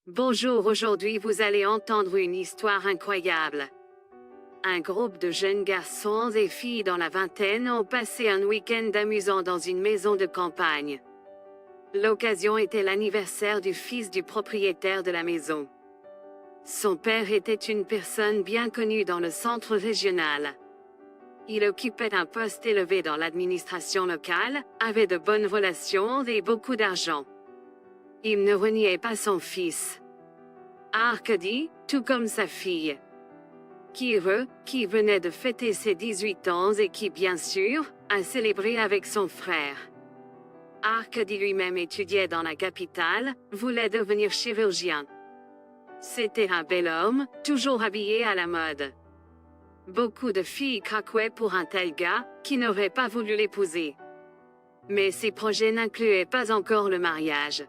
Bonjour, aujourd'hui vous allez entendre une histoire incroyable. Un groupe de jeunes garçons et filles dans la vingtaine ont passé un week-end amusant dans une maison de campagne. L'occasion était l'anniversaire du fils du propriétaire de la maison. Son père était une personne bien connue dans le centre régional. Il occupait un poste élevé dans l'administration locale, avait de bonnes relations et beaucoup d'argent. Il ne reniait pas son fils, Arkady, tout comme sa fille, Kire, qui venait de fêter ses 18 ans et qui, bien sûr, a célébré avec son frère. Arkady lui-même étudiait dans la capitale, voulait devenir chirurgien. C'était un bel homme, toujours habillé à la mode. Beaucoup de filles craquaient pour un tel gars, qui n'aurait pas voulu l'épouser. Mais ses projets n'incluaient pas encore le mariage.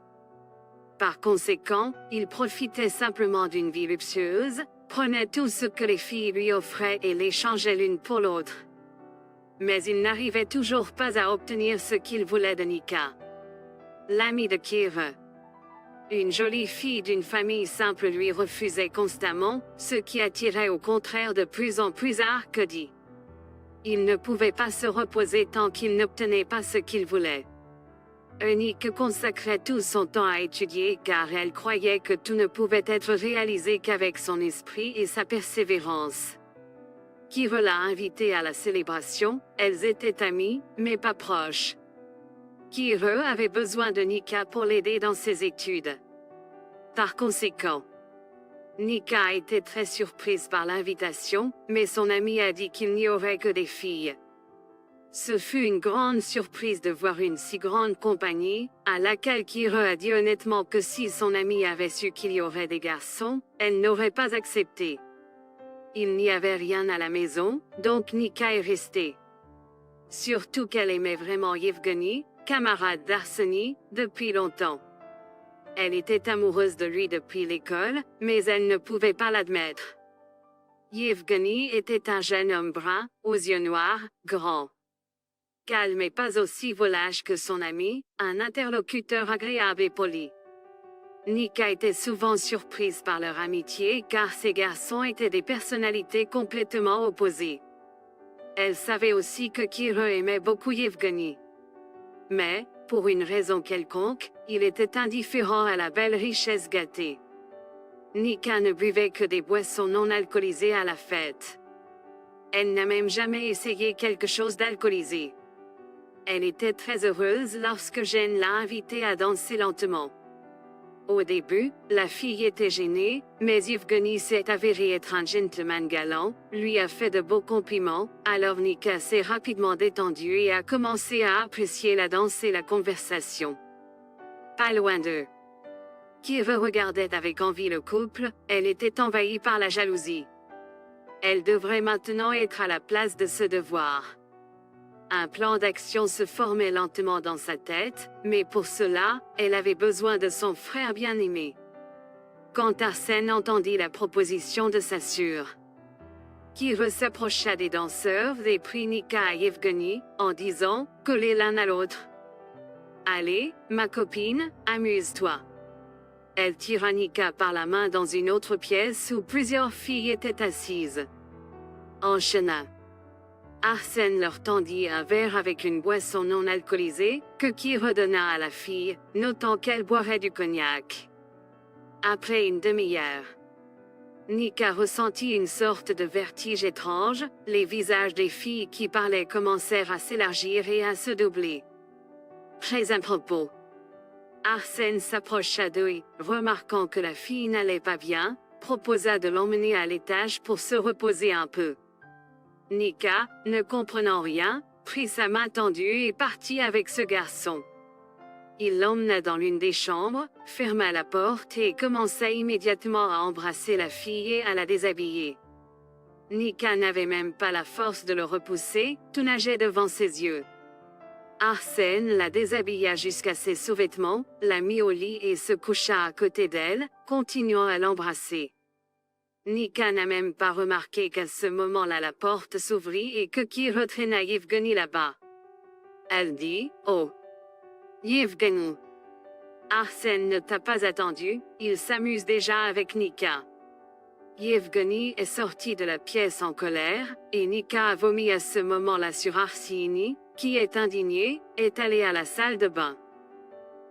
Par conséquent, il profitait simplement d'une vie luxueuse, prenait tout ce que les filles lui offraient et l'échangeait l'une pour l'autre. Mais il n'arrivait toujours pas à obtenir ce qu'il voulait de Nika, l'amie de Kire. Une jolie fille d'une famille simple lui refusait constamment, ce qui attirait au contraire de plus en plus Arkady. Il ne pouvait pas se reposer tant qu'il n'obtenait pas ce qu'il voulait. Nika consacrait tout son temps à étudier car elle croyait que tout ne pouvait être réalisé qu'avec son esprit et sa persévérance. Kire l'a invitée à la célébration, elles étaient amies, mais pas proches. Kire avait besoin de Nika pour l'aider dans ses études. Par conséquent, Nika était très surprise par l'invitation, mais son ami a dit qu'il n'y aurait que des filles. Ce fut une grande surprise de voir une si grande compagnie, à laquelle Kire a dit honnêtement que si son amie avait su qu'il y aurait des garçons, elle n'aurait pas accepté. Il n'y avait rien à la maison, donc Nika est restée. Surtout qu'elle aimait vraiment Yevgeny, camarade d'Arseny, depuis longtemps. Elle était amoureuse de lui depuis l'école, mais elle ne pouvait pas l'admettre. Yevgeny était un jeune homme brun, aux yeux noirs, grand, calme et pas aussi volage que son ami, un interlocuteur agréable et poli. Nika était souvent surprise par leur amitié car ces garçons étaient des personnalités complètement opposées. Elle savait aussi que Kire aimait beaucoup Yevgeny. Mais, pour une raison quelconque, il était indifférent à la belle richesse gâtée. Nika ne buvait que des boissons non alcoolisées à la fête. Elle n'a même jamais essayé quelque chose d'alcoolisé. Elle était très heureuse lorsque Jen l'a invitée à danser lentement. Au début, la fille était gênée, mais Yevgeny s'est avéré être un gentleman galant, lui a fait de beaux compliments, alors Nika s'est rapidement détendue et a commencé à apprécier la danse et la conversation. Pas loin d'eux. Kire regardait avec envie le couple, elle était envahie par la jalousie. Elle devrait maintenant être à la place de ce devoir. Un plan d'action se formait lentement dans sa tête, mais pour cela, elle avait besoin de son frère bien-aimé. Quand Arsène entendit la proposition de sa sœur, Kire s'approcha des danseurs et prit Nika et Yevgeny, en disant, collés l'un à l'autre. « Allez, ma copine, amuse-toi. » Elle tira Nika par la main dans une autre pièce où plusieurs filles étaient assises. Enchaîna. Arsène leur tendit un verre avec une boisson non alcoolisée, que Kire donna à la fille, notant qu'elle boirait du cognac. Après une demi-heure, Nika ressentit une sorte de vertige étrange, les visages des filles qui parlaient commencèrent à s'élargir et à se doubler. Très à propos, Arsène s'approcha d'eux et, remarquant que la fille n'allait pas bien, proposa de l'emmener à l'étage pour se reposer un peu. Nika, ne comprenant rien, prit sa main tendue et partit avec ce garçon. Il l'emmena dans l'une des chambres, ferma la porte et commença immédiatement à embrasser la fille et à la déshabiller. Nika n'avait même pas la force de le repousser, tout nageait devant ses yeux. Arsène la déshabilla jusqu'à ses sous-vêtements, la mit au lit et se coucha à côté d'elle, continuant à l'embrasser. Nika n'a même pas remarqué qu'à ce moment-là la porte s'ouvrit et que Kire traîna Yevgeny là-bas. Elle dit, « Oh, Yevgeny, Arsène ne t'a pas attendu, il s'amuse déjà avec Nika. Yevgeny est sorti de la pièce en colère, et Nika a vomi à ce moment-là sur Arsini, qui est indigné, est allé à la salle de bain.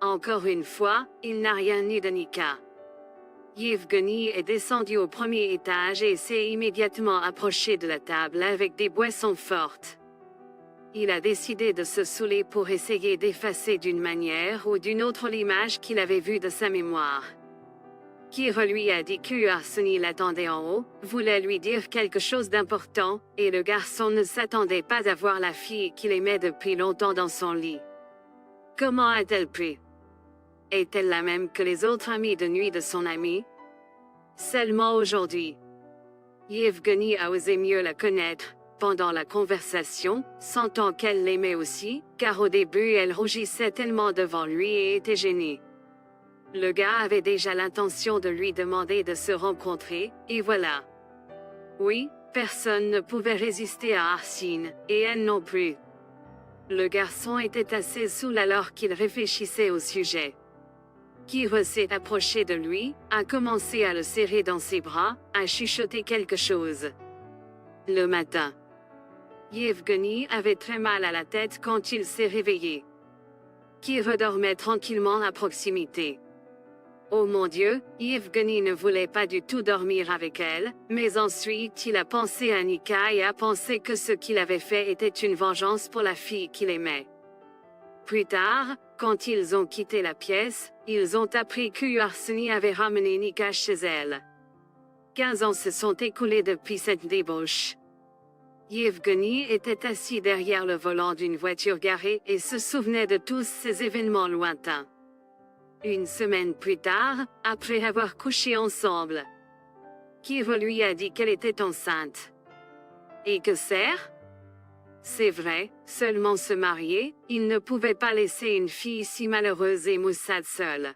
Encore une fois, il n'a rien eu de Nika. Yevgeny est descendu au premier étage et s'est immédiatement approché de la table avec des boissons fortes. Il a décidé de se saouler pour essayer d'effacer d'une manière ou d'une autre l'image qu'il avait vue de sa mémoire. Kira lui a dit que Arseni l'attendait en haut, voulait lui dire quelque chose d'important, et le garçon ne s'attendait pas à voir la fille qu'il aimait depuis longtemps dans son lit. Comment a-t-elle pu? Est-elle la même que les autres amies de nuit de son ami? Seulement aujourd'hui. Yevgeny a osé mieux la connaître, pendant la conversation, sentant qu'elle l'aimait aussi, car au début elle rougissait tellement devant lui et était gênée. Le gars avait déjà l'intention de lui demander de se rencontrer, et voilà. Oui, personne ne pouvait résister à Arsène, et elle non plus. Le garçon était assez saoul alors qu'il réfléchissait au sujet. Kira s'est approché de lui, a commencé à le serrer dans ses bras, a chuchoté quelque chose. Le matin. Yevgeny avait très mal à la tête quand il s'est réveillé. Kira dormait tranquillement à proximité. Oh mon Dieu, Yevgeny ne voulait pas du tout dormir avec elle, mais ensuite il a pensé à Nika et a pensé que ce qu'il avait fait était une vengeance pour la fille qu'il aimait. Plus tard, quand ils ont quitté la pièce, ils ont appris que Arseni avait ramené Nika chez elle. 15 ans se sont écoulés depuis cette débauche. Yevgeny était assis derrière le volant d'une voiture garée et se souvenait de tous ces événements lointains. Une semaine plus tard, après avoir couché ensemble, Kira lui a dit qu'elle était enceinte. Et que sert? C'est vrai, seulement se marier, il ne pouvait pas laisser une fille si malheureuse et maussade seule.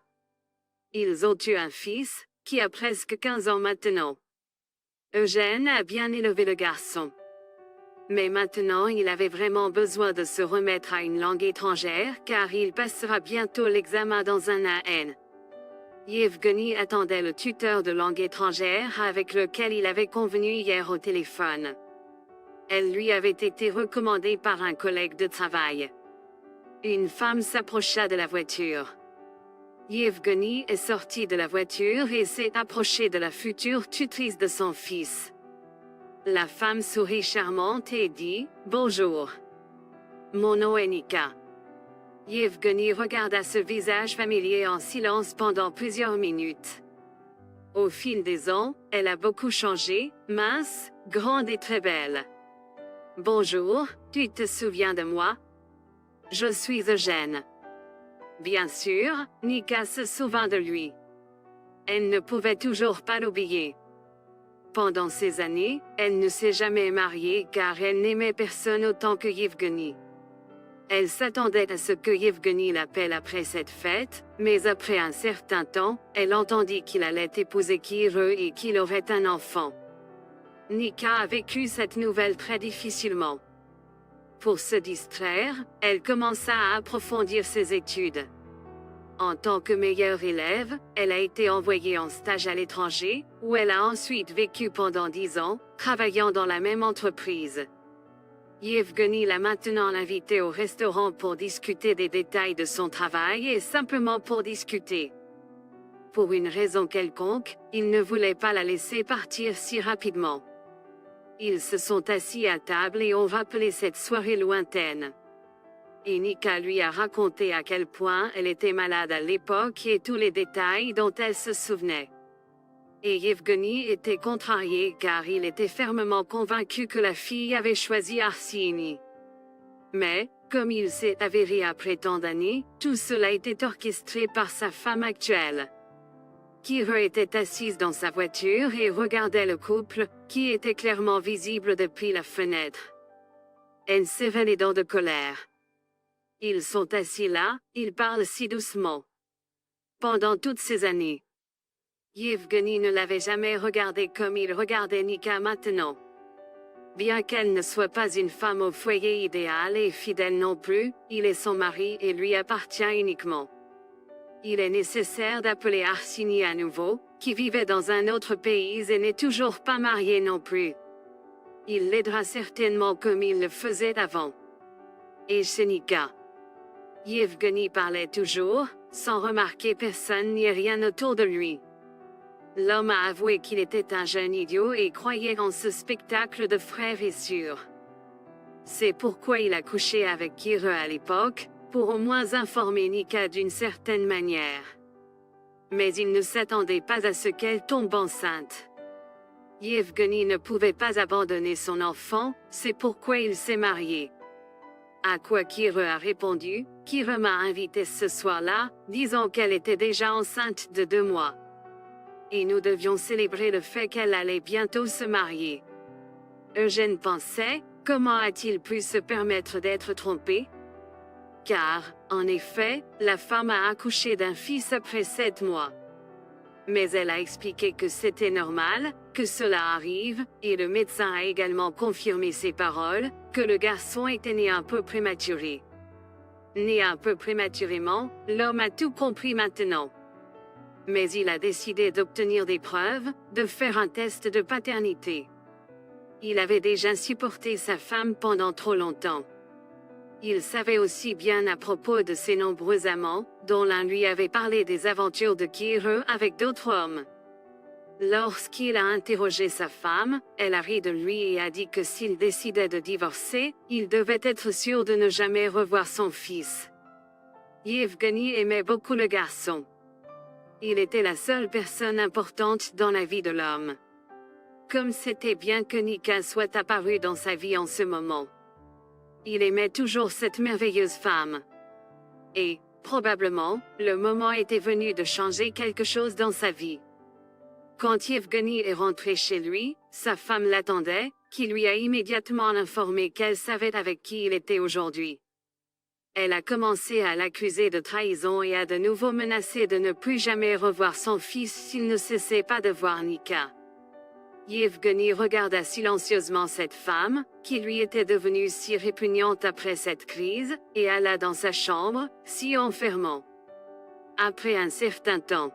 Ils ont eu un fils, qui a presque 15 ans maintenant. Eugène a bien élevé le garçon. Mais maintenant il avait vraiment besoin de se remettre à une langue étrangère car il passera bientôt l'examen dans un AN. Yevgeny attendait le tuteur de langue étrangère avec lequel il avait convenu hier au téléphone. Elle lui avait été recommandée par un collègue de travail. Une femme s'approcha de la voiture. Yevgeny est sorti de la voiture et s'est approché de la future tutrice de son fils. La femme sourit charmante et dit « Bonjour. Mon nom est Nika. » Yevgeny regarda ce visage familier en silence pendant plusieurs minutes. Au fil des ans, elle a beaucoup changé, mince, grande et très belle. « Bonjour, tu te souviens de moi? Je suis Eugène. » Bien sûr, Nika se souvint de lui. Elle ne pouvait toujours pas l'oublier. Pendant ces années, elle ne s'est jamais mariée car elle n'aimait personne autant que Yevgeny. Elle s'attendait à ce que Yevgeny l'appelle après cette fête, mais après un certain temps, elle entendit qu'il allait épouser Kira et qu'il aurait un enfant. Nika a vécu cette nouvelle très difficilement. Pour se distraire, elle commença à approfondir ses études. En tant que meilleure élève, elle a été envoyée en stage à l'étranger, où elle a ensuite vécu pendant 10 ans, travaillant dans la même entreprise. Yevgeny l'a maintenant invitée au restaurant pour discuter des détails de son travail et simplement pour discuter. Pour une raison quelconque, il ne voulait pas la laisser partir si rapidement. Ils se sont assis à table et ont rappelé cette soirée lointaine. Et Nika lui a raconté à quel point elle était malade à l'époque et tous les détails dont elle se souvenait. Et Yevgeny était contrarié car il était fermement convaincu que la fille avait choisi Arseni. Mais, comme il s'est avéré après tant d'années, tout cela était orchestré par sa femme actuelle. Kira était assise dans sa voiture et regardait le couple, qui était clairement visible depuis la fenêtre. Elle serrait les dents de colère. Ils sont assis là, ils parlent si doucement. Pendant toutes ces années, Yevgeny ne l'avait jamais regardée comme il regardait Nika maintenant. Bien qu'elle ne soit pas une femme au foyer idéal et fidèle non plus, il est son mari et lui appartient uniquement. Il est nécessaire d'appeler Arsini à nouveau, qui vivait dans un autre pays et n'est toujours pas marié non plus. Il l'aidera certainement comme il le faisait avant. Et c'est Nika. Yevgeny parlait toujours, sans remarquer personne ni rien autour de lui. L'homme a avoué qu'il était un jeune idiot et croyait en ce spectacle de frères et sœurs. C'est pourquoi il a couché avec Kira à l'époque, pour au moins informer Nika d'une certaine manière. Mais il ne s'attendait pas à ce qu'elle tombe enceinte. Yevgeny ne pouvait pas abandonner son enfant, c'est pourquoi il s'est marié. À quoi Kira a répondu, Kira m'a invité ce soir-là, disant qu'elle était déjà enceinte de 2 mois. Et nous devions célébrer le fait qu'elle allait bientôt se marier. Eugène pensait, comment a-t-il pu se permettre d'être trompé? Car, en effet, la femme a accouché d'un fils après 7 mois. Mais elle a expliqué que c'était normal, que cela arrive, et le médecin a également confirmé ses paroles, que le garçon était né un peu prématuré. Né un peu prématurément, l'homme a tout compris maintenant. Mais il a décidé d'obtenir des preuves, de faire un test de paternité. Il avait déjà supporté sa femme pendant trop longtemps. Il savait aussi bien à propos de ses nombreux amants, dont l'un lui avait parlé des aventures de Kira avec d'autres hommes. Lorsqu'il a interrogé sa femme, elle a ri de lui et a dit que s'il décidait de divorcer, il devait être sûr de ne jamais revoir son fils. Yevgeny aimait beaucoup le garçon. Il était la seule personne importante dans la vie de l'homme. Comme c'était bien que Nika soit apparue dans sa vie en ce moment. Il aimait toujours cette merveilleuse femme. Et, probablement, le moment était venu de changer quelque chose dans sa vie. Quand Yevgeny est rentré chez lui, sa femme l'attendait, qui lui a immédiatement informé qu'elle savait avec qui il était aujourd'hui. Elle a commencé à l'accuser de trahison et a de nouveau menacé de ne plus jamais revoir son fils s'il ne cessait pas de voir Nika. Yevgeny regarda silencieusement cette femme, qui lui était devenue si répugnante après cette crise, et alla dans sa chambre, s'y enfermant. Après un certain temps,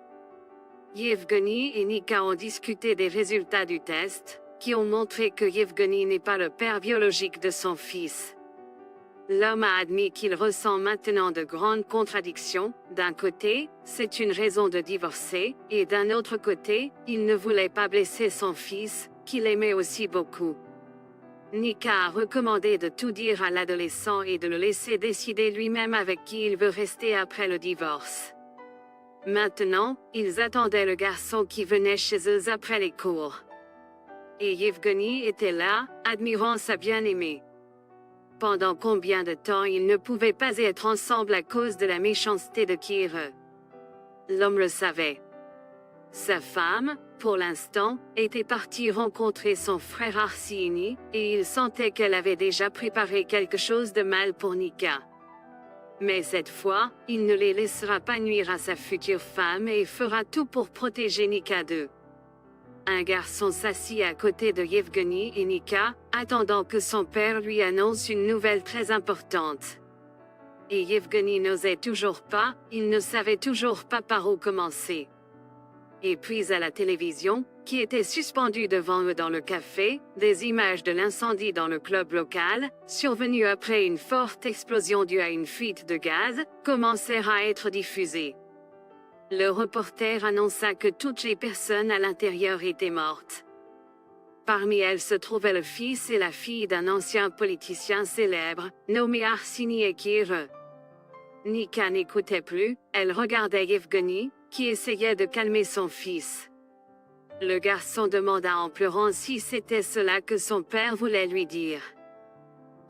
Yevgeny et Nika ont discuté des résultats du test, qui ont montré que Yevgeny n'est pas le père biologique de son fils. L'homme a admis qu'il ressent maintenant de grandes contradictions. D'un côté, c'est une raison de divorcer, et d'un autre côté, il ne voulait pas blesser son fils, qu'il aimait aussi beaucoup. Nika a recommandé de tout dire à l'adolescent et de le laisser décider lui-même avec qui il veut rester après le divorce. Maintenant, ils attendaient le garçon qui venait chez eux après les cours. Et Yevgeny était là, admirant sa bien-aimée. Pendant combien de temps ils ne pouvaient pas être ensemble à cause de la méchanceté de Kira. L'homme le savait. Sa femme, pour l'instant, était partie rencontrer son frère Arsini, et il sentait qu'elle avait déjà préparé quelque chose de mal pour Nika. Mais cette fois, il ne les laissera pas nuire à sa future femme et fera tout pour protéger Nika d'eux. Un garçon s'assit à côté de Yevgeny et Nika, attendant que son père lui annonce une nouvelle très importante. Et Yevgeny n'osait toujours pas, il ne savait toujours pas par où commencer. Et puis à la télévision, qui était suspendue devant eux dans le café, des images de l'incendie dans le club local, survenu après une forte explosion due à une fuite de gaz, commencèrent à être diffusées. Le reporter annonça que toutes les personnes à l'intérieur étaient mortes. Parmi elles se trouvaient le fils et la fille d'un ancien politicien célèbre, nommé Arsini et Kira. Nika n'écoutait plus, elle regardait Yevgeny, qui essayait de calmer son fils. Le garçon demanda en pleurant si c'était cela que son père voulait lui dire.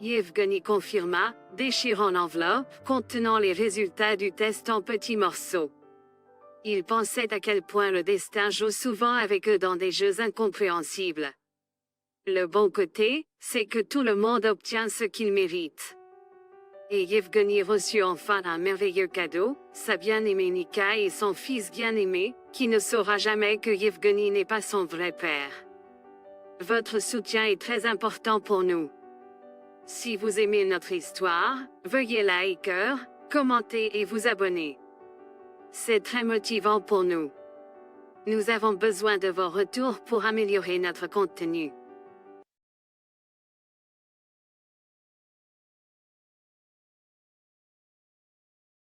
Yevgeny confirma, déchirant l'enveloppe contenant les résultats du test en petits morceaux. Il pensait à quel point le destin joue souvent avec eux dans des jeux incompréhensibles. Le bon côté, c'est que tout le monde obtient ce qu'il mérite. Et Yevgeny reçut enfin un merveilleux cadeau, sa bien-aimée Nika et son fils bien-aimé, qui ne saura jamais que Yevgeny n'est pas son vrai père. Votre soutien est très important pour nous. Si vous aimez notre histoire, veuillez liker, commenter et vous abonner. C'est très motivant pour nous. Nous avons besoin de vos retours pour améliorer notre contenu.